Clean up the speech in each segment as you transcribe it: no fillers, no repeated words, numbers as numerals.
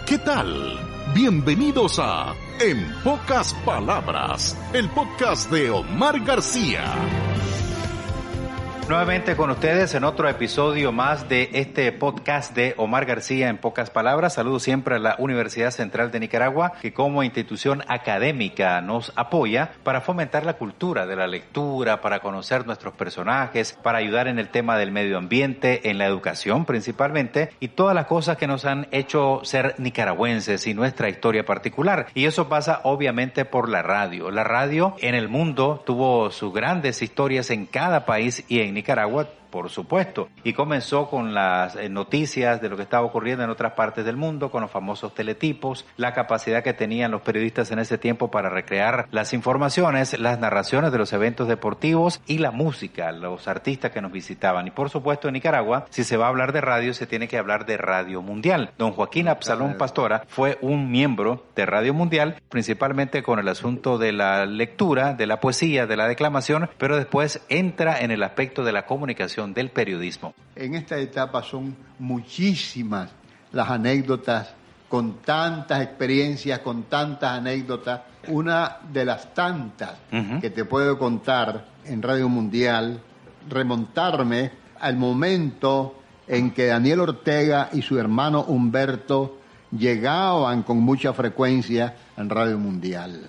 ¿Qué tal? Bienvenidos a En Pocas Palabras, el podcast de Omar García. Nuevamente con ustedes en otro episodio más de este podcast de Omar García en pocas palabras. Saludo siempre a la Universidad Central de Nicaragua, que como institución académica nos apoya para fomentar la cultura de la lectura, para conocer nuestros personajes, para ayudar en el tema del medio ambiente, en la educación principalmente, y todas las cosas que nos han hecho ser nicaragüenses y nuestra historia particular. Y eso pasa obviamente por la radio. La radio en el mundo tuvo sus grandes historias en cada país y en Nicaragua, por supuesto, y comenzó con las noticias de lo que estaba ocurriendo en otras partes del mundo, con los famosos teletipos, la capacidad que tenían los periodistas en ese tiempo para recrear las informaciones, las narraciones de los eventos deportivos y la música, los artistas que nos visitaban. Y por supuesto en Nicaragua, si se va a hablar de radio, se tiene que hablar de Radio Mundial. Don Joaquín Absalón Pastora fue un miembro de Radio Mundial, principalmente con el asunto de la lectura, de la poesía, de la declamación, pero después entra en el aspecto de la comunicación del periodismo. En esta etapa son muchísimas las anécdotas, con tantas experiencias, con tantas anécdotas. Una de las tantas que te puedo contar en Radio Mundial, remontarme al momento en que Daniel Ortega y su hermano Humberto llegaban con mucha frecuencia en Radio Mundial.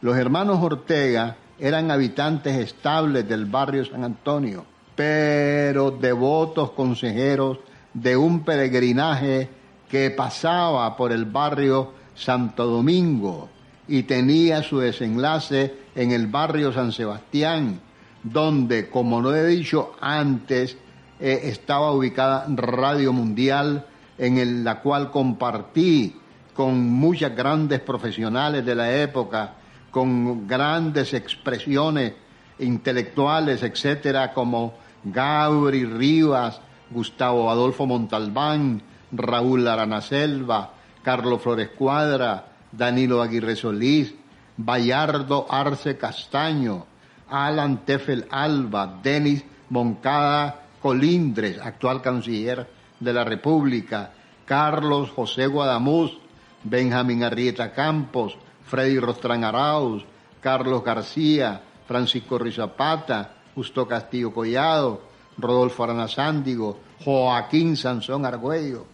Los hermanos Ortega eran habitantes estables del barrio San Antonio, pero devotos consejeros de un peregrinaje que pasaba por el barrio Santo Domingo y tenía su desenlace en el barrio San Sebastián, donde, como lo he dicho antes, estaba ubicada Radio Mundial, en la cual compartí con muchas grandes profesionales de la época, con grandes expresiones intelectuales, etcétera, como Gabri Rivas, Gustavo Adolfo Montalbán, Raúl Aranaselva, Carlos Flores Cuadra, Danilo Aguirre Solís, Bayardo Arce Castaño, Alan Tefel Alba, Denis Moncada Colindres, actual canciller de la República, Carlos José Guadamuz, Benjamín Arrieta Campos, Freddy Rostrán Arauz, Carlos García, Francisco Rizapata, Justo Castillo Collado, Rodolfo Arana Sándigo, Joaquín Sansón Argüello,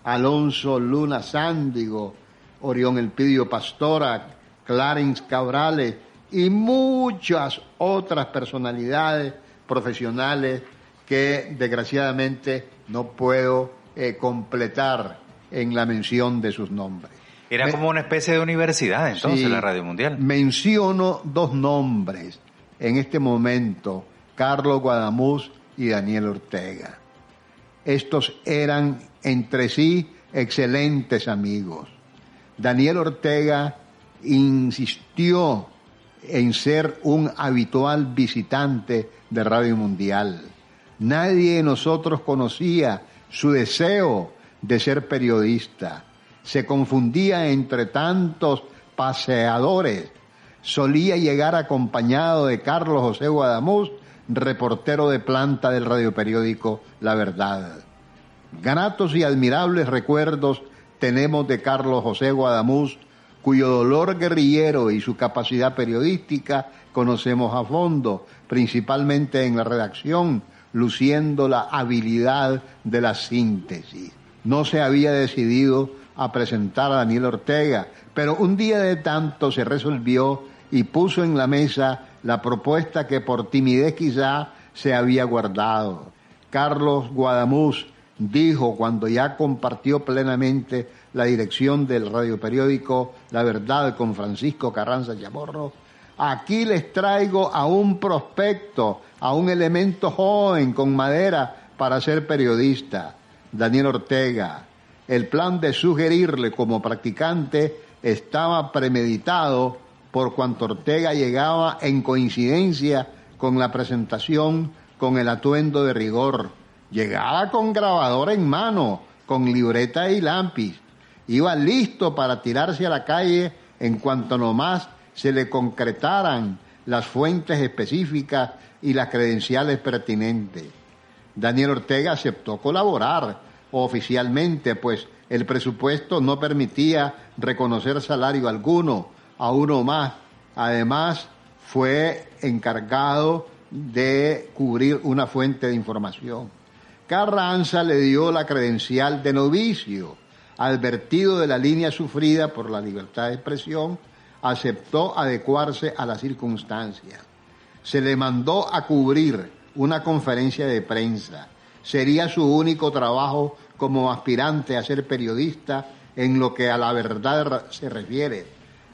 Alonso Luna Sándigo, Orión Elpidio Pastora, Clarence Cabrales y muchas otras personalidades profesionales que desgraciadamente no puedo completar en la mención de sus nombres. Era como una especie de universidad entonces, sí, la Radio Mundial. Menciono dos nombres en este momento: Carlos Guadamuz y Daniel Ortega. Estos eran entre sí excelentes amigos. Daniel Ortega insistió en ser un habitual visitante de Radio Mundial. Nadie de nosotros conocía su deseo de ser periodista. Se confundía entre tantos paseadores. Solía llegar acompañado de Carlos José Guadamuz, reportero de planta del radioperiódico La Verdad. Gratos y admirables recuerdos tenemos de Carlos José Guadamuz, cuyo dolor guerrillero y su capacidad periodística conocemos a fondo, principalmente en la redacción, luciendo la habilidad de la síntesis. No se había decidido a presentar a Daniel Ortega, pero un día de tanto se resolvió y puso en la mesa la propuesta que por timidez quizá se había guardado. Carlos Guadamuz dijo, cuando ya compartió plenamente la dirección del radioperiódico La Verdad con Francisco Carranza Chamorro: aquí les traigo a un prospecto, a un elemento joven con madera para ser periodista, Daniel Ortega. El plan de sugerirle como practicante estaba premeditado por cuanto Ortega llegaba en coincidencia con la presentación con el atuendo de rigor. Llegaba con grabadora en mano, con libreta y lápiz. Iba listo para tirarse a la calle en cuanto nomás se le concretaran las fuentes específicas y las credenciales pertinentes. Daniel Ortega aceptó colaborar oficialmente, pues El presupuesto no permitía reconocer salario alguno a uno más. Además, fue encargado de cubrir una fuente de información. Carranza le dio la credencial de novicio. Advertido de la línea sufrida por la libertad de expresión, aceptó adecuarse a las circunstancias. Se le mandó a cubrir una conferencia de prensa. Sería su único trabajo como aspirante a ser periodista en lo que a la verdad se refiere.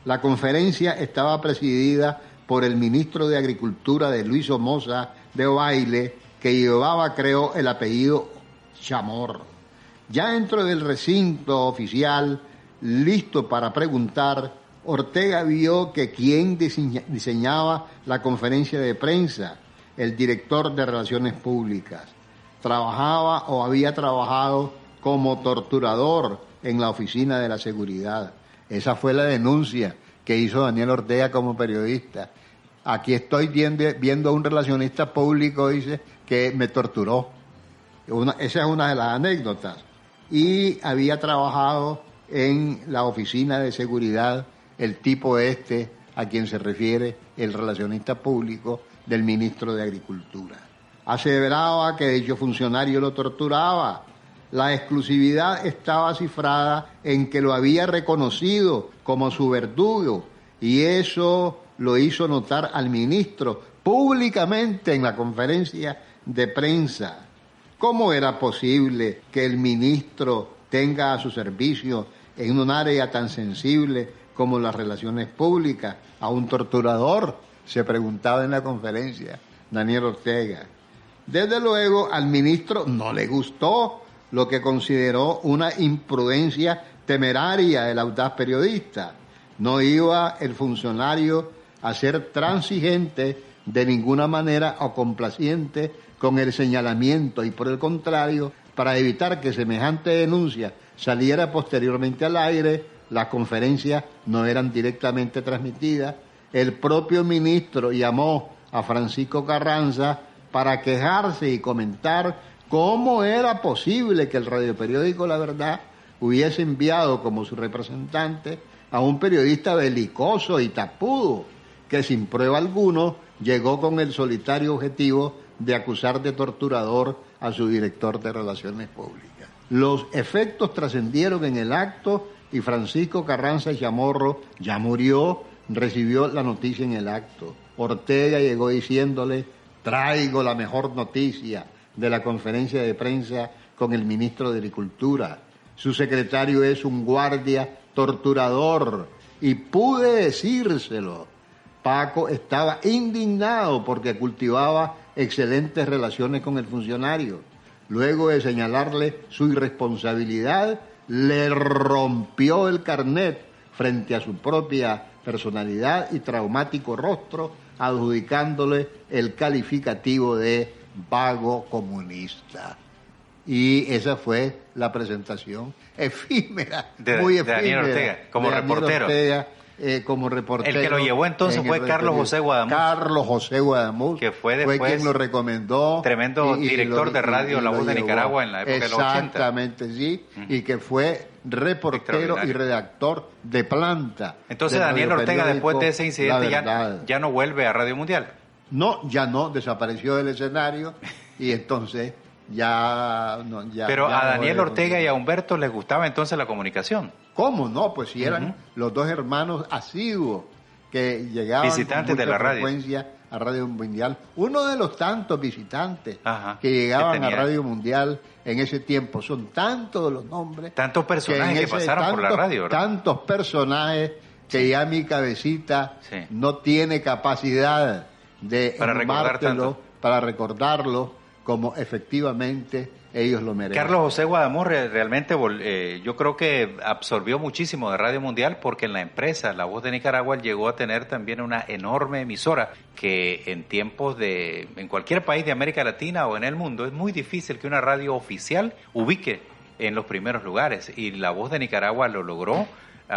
La conferencia estaba presidida por el ministro de Agricultura de Luis Somoza de Ovalle, que llevaba, creo, el apellido Chamorro. Ya dentro del recinto oficial, listo para preguntar, Ortega vio que quien diseñaba la conferencia de prensa, el director de Relaciones Públicas, trabajaba o había trabajado como torturador en la Oficina de la Seguridad. Esa fue la denuncia que hizo Daniel Ortega como periodista. Aquí estoy viendo a un relacionista público, dice, que me torturó. Esa es una de las anécdotas. Y había trabajado en la Oficina de Seguridad el tipo a quien se refiere el relacionista público del ministro de Agricultura. Aseveraba que dicho funcionario lo torturaba. La exclusividad estaba cifrada en que lo había reconocido como su verdugo, y eso lo hizo notar al ministro públicamente en la conferencia de prensa. ¿Cómo era posible que el ministro tenga a su servicio en un área tan sensible como las relaciones públicas a un torturador? Se preguntaba en la conferencia Daniel Ortega. Desde luego al ministro no le gustó lo que consideró una imprudencia temeraria del audaz periodista. No iba el funcionario a ser transigente de ninguna manera o complaciente con el señalamiento, y por el contrario, para evitar que semejante denuncia saliera posteriormente al aire, las conferencias no eran directamente transmitidas. El propio ministro llamó a Francisco Carranza para quejarse y comentar cómo era posible que el radioperiódico La Verdad hubiese enviado como su representante a un periodista belicoso y tapudo, que sin prueba alguno llegó con el solitario objetivo de acusar de torturador a su director de Relaciones Públicas. Los efectos trascendieron en el acto y Francisco Carranza Chamorro ya murió, recibió la noticia en el acto. Ortega llegó diciéndole: traigo la mejor noticia de la conferencia de prensa con el ministro de Agricultura. Su secretario es un guardia torturador, y pude decírselo. Paco estaba indignado porque cultivaba excelentes relaciones con el funcionario. Luego de señalarle su irresponsabilidad, le rompió el carnet frente a su propia personalidad y traumático rostro, adjudicándole el calificativo de vago comunista. Y esa fue la presentación efímera, muy efímera, de Daniel Ortega, como reportero. Como reportero. El que lo llevó entonces fue Carlos José Guadamuz. Carlos José Guadamuz, que fue después quien lo recomendó. Tremendo director de radio La Voz de Nicaragua en la época de los 80. Exactamente, sí, y que fue reportero y redactor de planta. Entonces Daniel Ortega, después de ese incidente, ya no vuelve a Radio Mundial. No, ya no, desapareció del escenario y entonces Pero a Daniel Ortega y a Humberto les gustaba entonces la comunicación. ¿Cómo no? Pues si eran los dos hermanos asiduos que llegaban visitantes con mucha de la frecuencia a Radio Mundial. Uno de los tantos visitantes que llegaban a Radio Mundial en ese tiempo. Son tantos los nombres. Tantos personajes que pasaron por la radio, ¿verdad? Tantos personajes que ya mi cabecita no tiene capacidad de para recordarlo como efectivamente ellos lo merecen. Carlos José Guadamuz realmente yo creo que absorbió muchísimo de Radio Mundial, porque en la empresa La Voz de Nicaragua llegó a tener también una enorme emisora que en tiempos en cualquier país de América Latina o en el mundo es muy difícil que una radio oficial ubique en los primeros lugares, y La Voz de Nicaragua lo logró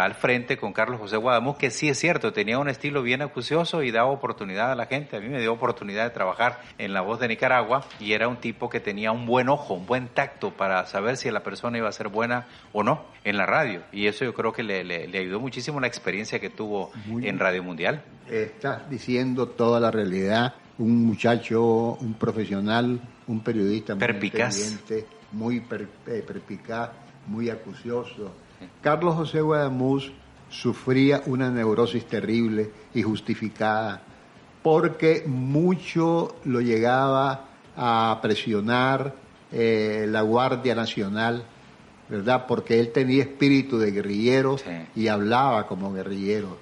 al frente con Carlos José Guadamuz, que sí es cierto, tenía un estilo bien acucioso y daba oportunidad a la gente. A mí me dio oportunidad de trabajar en La Voz de Nicaragua y era un tipo que tenía un buen ojo, un buen tacto para saber si la persona iba a ser buena o no en la radio. Y eso yo creo que le ayudó muchísimo la experiencia que tuvo en Radio Mundial. Estás diciendo toda la realidad. Un muchacho, un profesional, un periodista muy inteligente, muy perspicaz, muy acucioso. Carlos José Guadamuz sufría una neurosis terrible y justificada porque mucho lo llegaba a presionar la Guardia Nacional, ¿verdad? Porque él tenía espíritu de guerrillero y hablaba como guerrillero.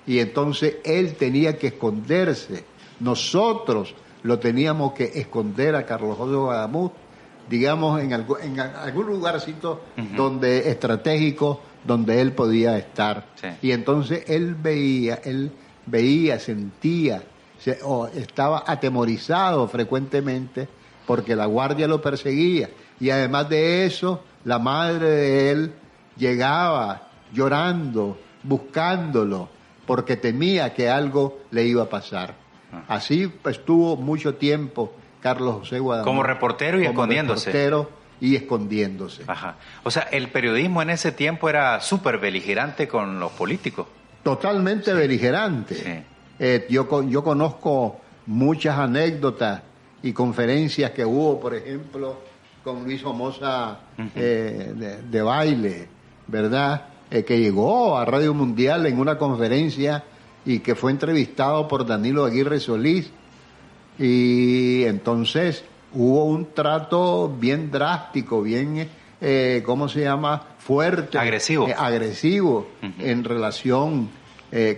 Y entonces él tenía que esconderse. Nosotros lo teníamos que esconder a Carlos José Guadamuz, digamos, en algún lugarcito donde estratégico, donde él podía estar. Sí. Y entonces él veía, sentía, estaba atemorizado frecuentemente porque la guardia lo perseguía. Y además de eso, la madre de él llegaba llorando, buscándolo, porque temía que algo le iba a pasar. Así estuvo mucho tiempo Carlos José Guadamuz. Como reportero y escondiéndose. Reportero y escondiéndose. Ajá. O sea, el periodismo en ese tiempo era súper beligerante con los políticos. Totalmente beligerante. Sí. Yo conozco muchas anécdotas y conferencias que hubo, por ejemplo, con Luis Somoza de baile, ¿verdad? Que llegó a Radio Mundial en una conferencia y que fue entrevistado por Danilo Aguirre Solís. Y entonces hubo un trato bien drástico, bien, ¿cómo se llama? Fuerte. Agresivo. Agresivo en relación.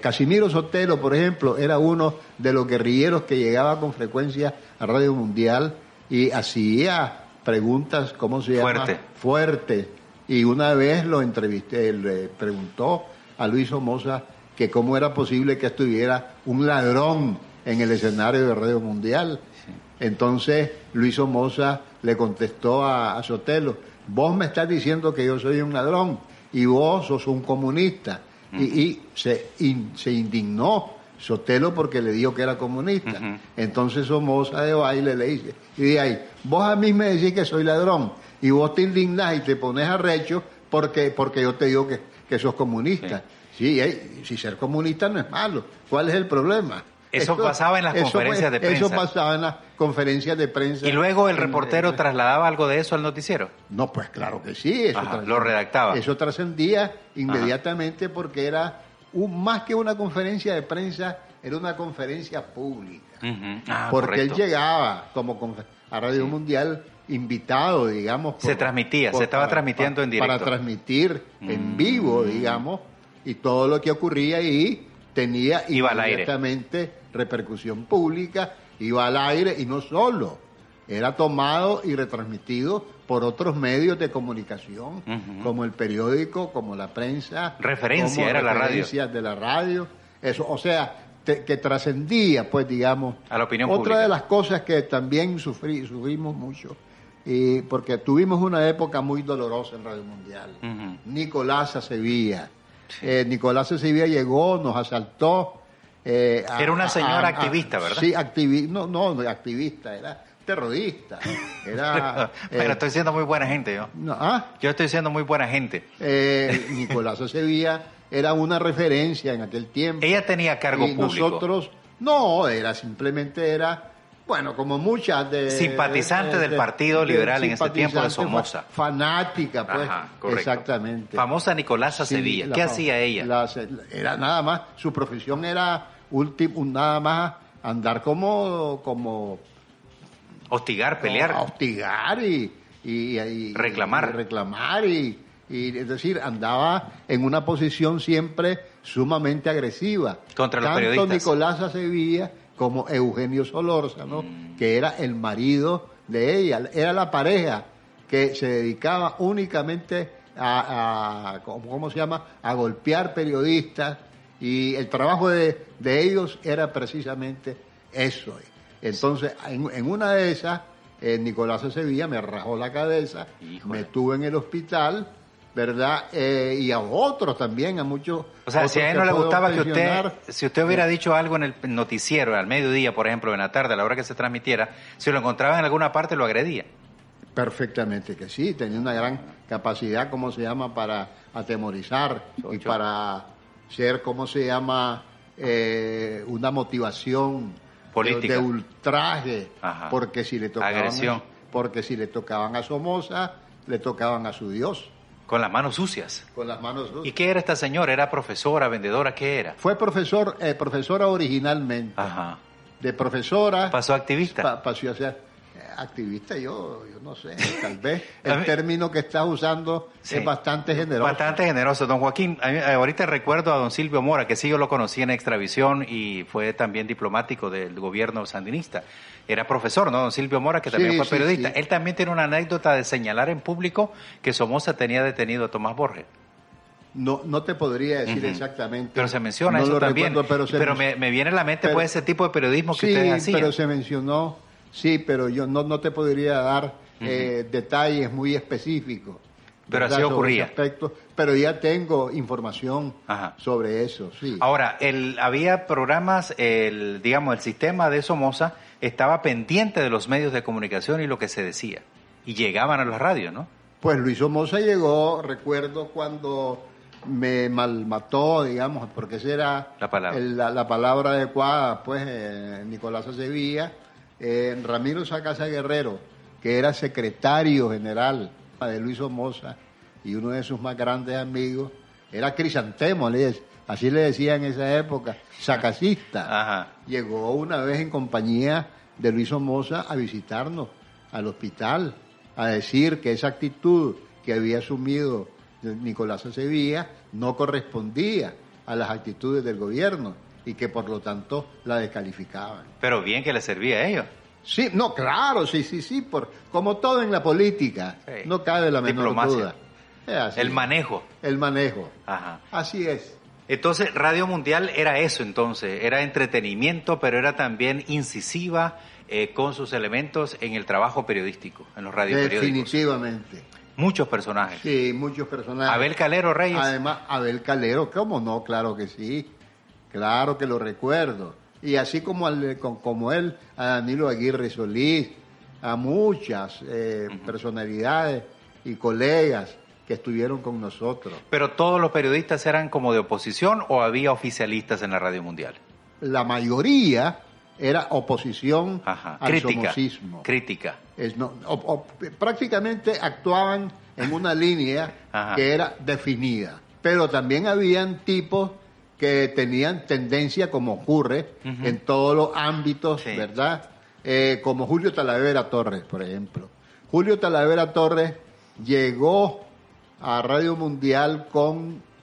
Casimiro Sotelo, por ejemplo, era uno de los guerrilleros que llegaba con frecuencia a Radio Mundial y hacía preguntas, ¿cómo se llama? Fuerte. Y una vez lo entrevisté, le preguntó a Luis Somoza que cómo era posible que estuviera un ladrón en el escenario de Radio Mundial. Sí. Entonces Luis Somoza le contestó a Sotelo: vos me estás diciendo que yo soy un ladrón y vos sos un comunista. Y se indignó Sotelo porque le dijo que era comunista. Entonces Somoza de baile le dice, y de ahí, vos a mí me decís que soy ladrón y vos te indignás y te pones arrecho porque yo te digo que sos comunista. Sí, si ser comunista no es malo. ¿Cuál es el problema? Eso pasaba en las conferencias de prensa. Eso pasaba en las conferencias de prensa. ¿Y luego el reportero trasladaba algo de eso al noticiero? No, pues claro que sí. Eso lo redactaba. Eso trascendía inmediatamente porque era más que una conferencia de prensa, era una conferencia pública. Porque correcto. Él llegaba a Radio Mundial invitado, digamos. Se estaba transmitiendo en directo. Para transmitir en vivo, digamos, y todo lo que ocurría ahí tenía inmediatamente repercusión pública, iba al aire y no solo, era tomado y retransmitido por otros medios de comunicación, como el periódico, como la prensa. Referencia era la radio. Referencias de la radio. Eso, o sea, que trascendía, pues, digamos. A la opinión pública. Otra de las cosas que también sufrimos mucho, porque tuvimos una época muy dolorosa en Radio Mundial. Nicolás Acevilla. Nicolás Acevilla llegó, nos asaltó. Era una señora activista, ¿verdad? Sí, no activista, era terrorista. Pero estoy siendo muy buena gente yo. Yo estoy siendo muy buena gente. Nicolás Acevilla era una referencia en aquel tiempo. Ella tenía cargo público. Nosotros, simplemente era, bueno, como muchas de... Simpatizante del Partido Liberal en ese tiempo de Somoza. Fanática, pues. Correcto. Exactamente. Famosa Nicolás Acevilla. ¿Qué hacía ella? Era nada más, su profesión era nada más andar como hostigar, pelear. Hostigar y reclamar. Reclamar y es decir, andaba en una posición siempre sumamente agresiva. Contra los periodistas. Tanto Nicolás Acevilla como Eugenio Solórzano, que era el marido de ella, era la pareja que se dedicaba únicamente a ¿cómo se llama?, a golpear periodistas, y el trabajo de ellos era precisamente eso. Entonces, en una de esas, Nicolás Acevilla me rajó la cabeza, me tuvo en el hospital, ¿verdad? Y a otros también, a muchos. O sea, si a él no le gustaba que usted, si usted hubiera sí. dicho algo en el noticiero, al mediodía, por ejemplo, en la tarde, a la hora que se transmitiera, si lo encontraba en alguna parte, lo agredía. Perfectamente que sí, tenía una gran capacidad, ¿cómo se llama?, para atemorizar y para ser, ¿cómo se llama?, una motivación política de ultraje. Ajá. Porque si le tocaban agresión, porque si le tocaban a Somoza, le tocaban a su Dios. con las manos sucias. Con las manos sucias. ¿Y qué era esta señora? ¿Era profesora, vendedora? ¿Qué era? Fue profesora originalmente. Ajá. De profesora. ¿Pasó a activista? Pasó a ser activista, yo no sé, tal vez el término que estás usando sí, es bastante generoso. Bastante generoso. Don Joaquín, ahorita recuerdo a don Silvio Mora, que sí yo lo conocí en Extravisión y fue también diplomático del gobierno sandinista. Era profesor, ¿no? Don Silvio Mora, que también fue periodista. Sí. Él también tiene una anécdota de señalar en público que Somoza tenía detenido a Tomás Borges. No te podría decir exactamente. Pero se menciona no eso lo también. Recuerdo, pero me viene a la mente pues ese tipo de periodismo que sí, ustedes hacían. Sí, pero se mencionó. Sí, pero yo no te podría dar detalles muy específicos. Pero así ocurría. Pero ya tengo información sobre eso, sí. Ahora, había programas, digamos, el sistema de Somoza estaba pendiente de los medios de comunicación y lo que se decía. Y llegaban a las radios, ¿no? Pues Luis Somoza llegó, recuerdo cuando me malmató, digamos, porque esa era la palabra adecuada, pues, Nicolás Acevilla. Ramiro Sacasa Guerrero, que era secretario general de Luis Somoza y uno de sus más grandes amigos, era Crisantemo, así le decían en esa época, sacasista. Llegó una vez en compañía de Luis Somoza a visitarnos al hospital, a decir que esa actitud que había asumido Nicolás Acevilla no correspondía a las actitudes del gobierno y que por lo tanto la descalificaban. Pero bien que le servía a ellos. Sí, no, claro, sí, como todo en la política, sí. No cabe la menor duda. El manejo. El manejo. Ajá. Así es. Entonces, Radio Mundial era eso entonces, era entretenimiento, pero era también incisiva con sus elementos en el trabajo periodístico, en los radioperiódicos. Definitivamente. Muchos personajes. Sí, muchos personajes. Abel Calero Reyes. Además, Abel Calero, ¿cómo no? Claro que sí. Claro que lo recuerdo. Y así como él, a Danilo Aguirre Solís, a muchas personalidades y colegas que estuvieron con nosotros. ¿Pero todos los periodistas eran como de oposición o había oficialistas en la Radio Mundial? La mayoría era oposición al somocismo. Crítica. Prácticamente actuaban en una línea que era definida. Pero también habían tipos que tenían tendencia, como ocurre en todos los ámbitos, sí. ¿Verdad? Como Julio Talavera Torres, por ejemplo. Julio Talavera Torres llegó a Radio Mundial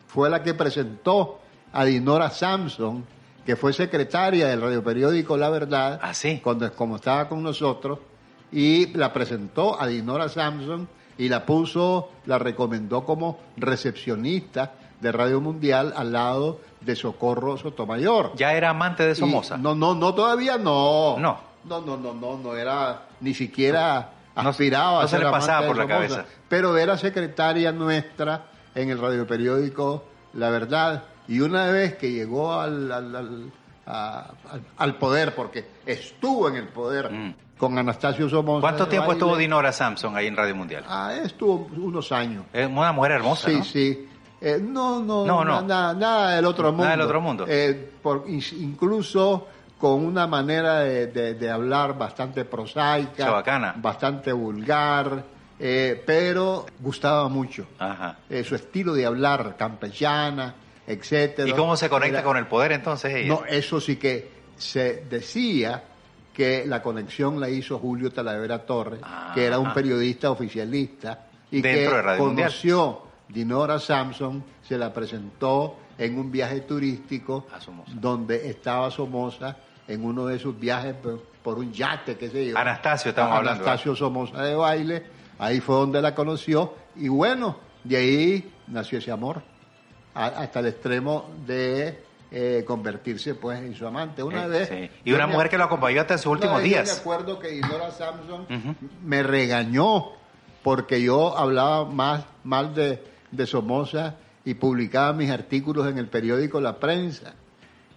fue la que presentó a Dinora Samson, que fue secretaria del radioperiódico La Verdad, como estaba con nosotros, y la presentó a Dinora Samson y la recomendó como recepcionista de Radio Mundial al lado de Socorro Sotomayor. ¿Ya era amante de Somoza? No, todavía no. No era, ni siquiera aspiraba a ser amante. No se le pasaba por la cabeza. Pero era secretaria nuestra en el radioperiódico La Verdad, y una vez que llegó al poder, porque estuvo en el poder con Anastasio Somoza. ¿Cuánto tiempo estuvo Dinora Samson ahí en Radio Mundial? Estuvo unos años. Es una mujer hermosa, ¿no? Sí. Nada del otro mundo. Nada del otro mundo. Incluso con una manera de hablar bastante prosaica, chabacana, bastante vulgar, pero gustaba mucho. Su estilo de hablar, campechana, etcétera. ¿Y cómo se conecta con el poder entonces ella? No, eso sí que se decía que la conexión la hizo Julio Talavera Torres, que era un periodista oficialista y dentro que conoció Dinora Samson, se la presentó en un viaje turístico donde estaba Somoza en uno de sus viajes por un yate, qué sé yo. Anastasio, estamos hablando. Anastasio Somoza de Baile, ahí fue donde la conoció y bueno, de ahí nació ese amor, hasta el extremo de convertirse pues en su amante. Una vez. Sí. Y una mujer que lo acompañó hasta sus últimos días. Yo me acuerdo que Dinora Samson me regañó porque yo hablaba mal de de Somoza y publicaba mis artículos en el periódico La Prensa.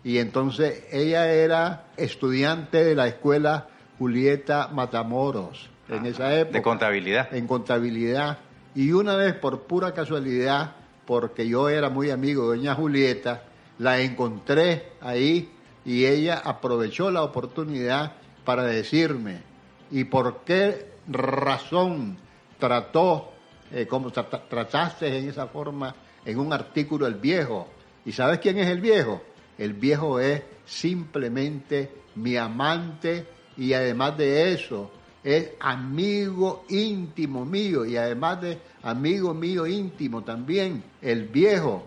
Y entonces ella era estudiante de la escuela Julieta Matamoros en esa época. De contabilidad. En contabilidad. Y una vez, por pura casualidad, porque yo era muy amigo de doña Julieta, la encontré ahí y ella aprovechó la oportunidad para decirme, ¿y por qué razón trató, como trataste en esa forma en un artículo El Viejo? ¿Y sabes quién es El Viejo? El Viejo es simplemente mi amante y además de eso es amigo íntimo mío y además de amigo mío íntimo también. El Viejo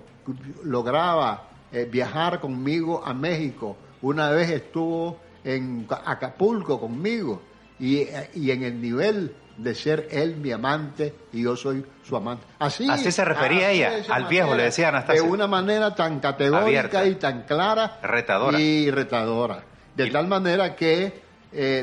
lograba viajar conmigo a México. Una vez estuvo en Acapulco conmigo y en el nivel de ser él mi amante y yo soy su amante. Así se refería ella, al Viejo, le decía Anastasio. De una manera tan categórica, abierta, y tan clara. Retadora. De tal manera que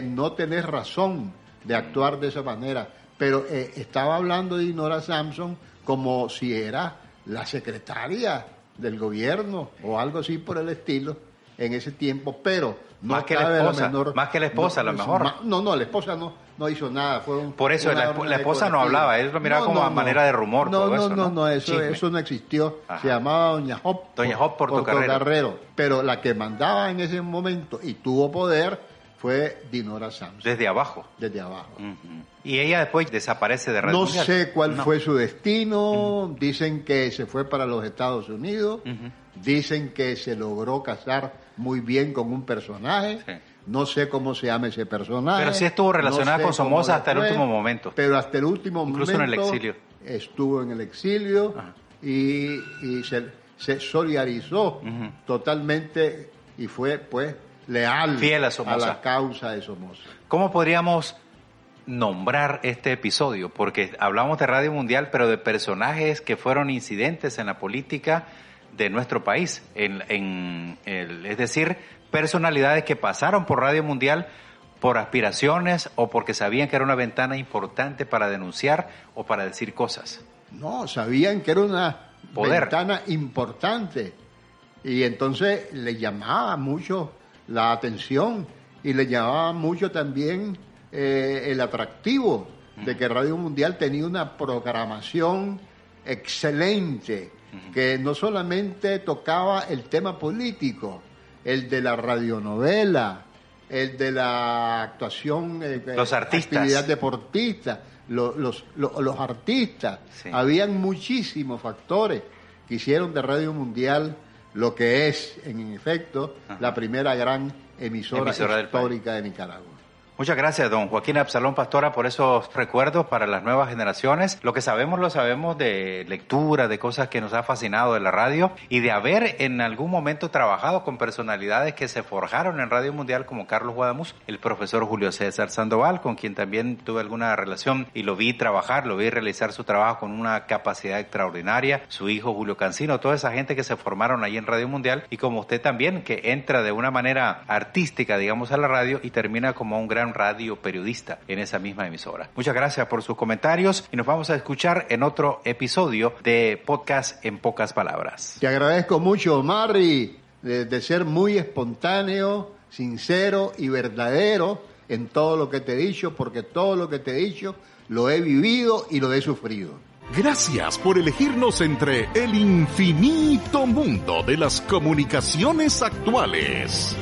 no tenés razón de actuar de esa manera. Pero estaba hablando de Dinora Samson como si era la secretaria del gobierno o algo así por el estilo en ese tiempo, pero no más que la esposa, más que la esposa, a lo mejor. No, la esposa no hizo nada. Por eso la esposa no hablaba, él lo miraba como a manera de rumor. Eso no existió. Ajá. Se llamaba Doña Hop Portocarrero. Pero la que mandaba en ese momento y tuvo poder fue Dinora Samson. Desde abajo. Uh-huh. Y ella después desaparece de Radio Mundial. No sé cuál fue su destino. Dicen que se fue para los Estados Unidos. Dicen que se logró casar muy bien con un personaje. Sí. No sé cómo se llama ese personaje. Pero sí estuvo relacionada con Somoza hasta el último momento. Pero hasta el último momento. Incluso en el exilio. Estuvo en el exilio. Ajá. y se solidarizó totalmente y fue pues leal, fiel a la causa de Somoza. ¿Cómo podríamos nombrar este episodio? Porque hablamos de Radio Mundial, pero de personajes que fueron incidentes en la política de nuestro país, es decir, personalidades que pasaron por Radio Mundial por aspiraciones o porque sabían que era una ventana importante para denunciar o para decir cosas. No, sabían que era una ventana importante y entonces le llamaba mucho la atención y le llamaba mucho también el atractivo de que Radio Mundial tenía una programación excelente, que no solamente tocaba el tema político, el de la radionovela, el de la actuación, los artistas, actividad deportista, los artistas. Sí. Habían muchísimos factores que hicieron de Radio Mundial lo que es, en efecto, la primera gran emisora histórica de Nicaragua. Muchas gracias, don Joaquín Absalón Pastora, por esos recuerdos para las nuevas generaciones. Lo sabemos de lectura, de cosas que nos ha fascinado de la radio y de haber en algún momento trabajado con personalidades que se forjaron en Radio Mundial como Carlos Guadamuz, el profesor Julio César Sandoval, con quien también tuve alguna relación y lo vi trabajar, lo vi realizar su trabajo con una capacidad extraordinaria, su hijo Julio Cancino, toda esa gente que se formaron ahí en Radio Mundial y como usted también, que entra de una manera artística, digamos, a la radio y termina como un gran radio periodista en esa misma emisora. Muchas gracias por sus comentarios y nos vamos a escuchar en otro episodio de Podcast en Pocas Palabras. Te agradezco mucho, Omar, y de ser muy espontáneo, sincero y verdadero en todo lo que te he dicho, porque todo lo que te he dicho lo he vivido y lo he sufrido. Gracias por elegirnos entre el infinito mundo de las comunicaciones actuales.